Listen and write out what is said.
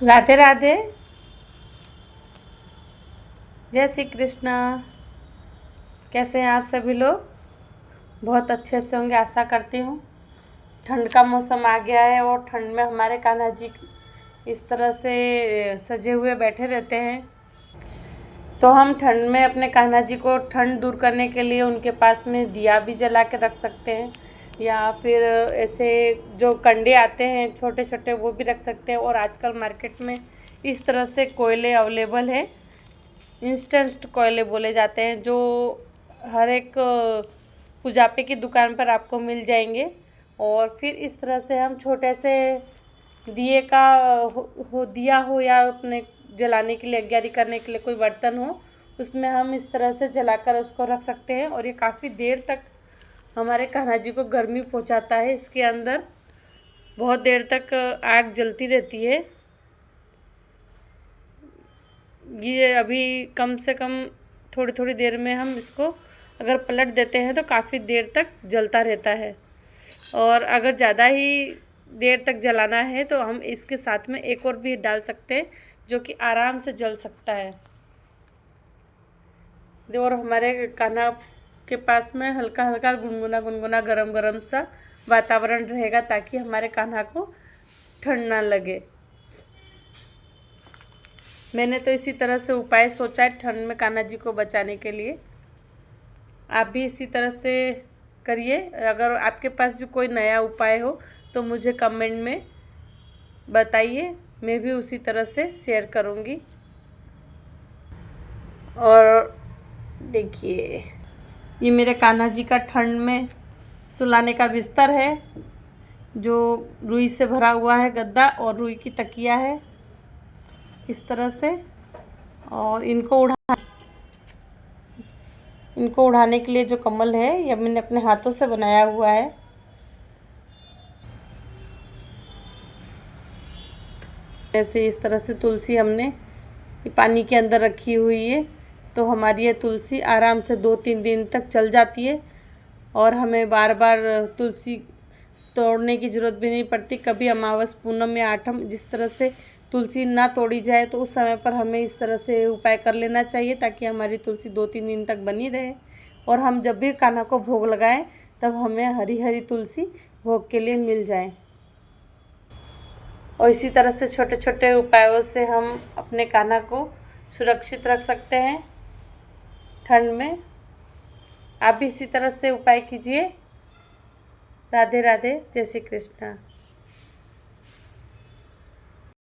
राधे राधे। जय श्री कृष्णा। कैसे हैं आप सभी लोग? बहुत अच्छे से होंगे, आशा करती हूँ। ठंड का मौसम आ गया है और ठंड में हमारे कान्हा जी इस तरह से सजे हुए बैठे रहते हैं। तो हम ठंड में अपने कान्हा जी को ठंड दूर करने के लिए उनके पास में दिया भी जला के रख सकते हैं, या फिर ऐसे जो कंडे आते हैं छोटे छोटे वो भी रख सकते हैं। और आजकल मार्केट में इस तरह से कोयले अवेलेबल है, इंस्टेंट कोयले बोले जाते हैं, जो हर एक पूजापे की दुकान पर आपको मिल जाएंगे। और फिर इस तरह से हम छोटे से दिए का दिया हो या अपने जलाने के लिए, अग्यारी करने के लिए कोई बर्तन हो, उसमें हम इस तरह से जलाकर उसको रख सकते हैं। और ये काफ़ी देर तक हमारे कान्हा जी को गर्मी पहुंचाता है। इसके अंदर बहुत देर तक आग जलती रहती है। ये अभी कम से कम थोड़ी थोड़ी देर में हम इसको अगर पलट देते हैं तो काफ़ी देर तक जलता रहता है। और अगर ज़्यादा ही देर तक जलाना है तो हम इसके साथ में एक और भी डाल सकते हैं, जो कि आराम से जल सकता है। और हमारे कान्हा के पास में हल्का हल्का गुनगुना गुनगुना गरम गरम सा वातावरण रहेगा, ताकि हमारे कान्हा को ठंड ना लगे। मैंने तो इसी तरह से उपाय सोचा है ठंड में कान्हा जी को बचाने के लिए। आप भी इसी तरह से करिए। अगर आपके पास भी कोई नया उपाय हो तो मुझे कमेंट में बताइए, मैं भी उसी तरह से शेयर करूँगी। और देखिए, ये मेरे कान्हा जी का ठंड में सुलाने का बिस्तर है, जो रुई से भरा हुआ है गद्दा, और रुई की तकिया है इस तरह से। और इनको उड़ाने के लिए जो कम्बल है ये मैंने अपने हाथों से बनाया हुआ है। जैसे इस तरह से तुलसी हमने पानी के अंदर रखी हुई है, तो हमारी ये तुलसी आराम से 2-3 दिन तक चल जाती है। और हमें बार बार तुलसी तोड़ने की ज़रूरत भी नहीं पड़ती। कभी अमावस, पूनम या आठम जिस तरह से तुलसी ना तोड़ी जाए, तो उस समय पर हमें इस तरह से उपाय कर लेना चाहिए, ताकि हमारी तुलसी 2-3 दिन तक बनी रहे। और हम जब भी कान्हा को भोग लगाएं तब हमें हरी हरी तुलसी भोग के लिए मिल जाए। और इसी तरह से छोटे छोटे उपायों से हम अपने कान्हा को सुरक्षित रख सकते हैं ठंड में। आप भी इसी तरह से उपाय कीजिए। राधे राधे। जय श्री कृष्णा।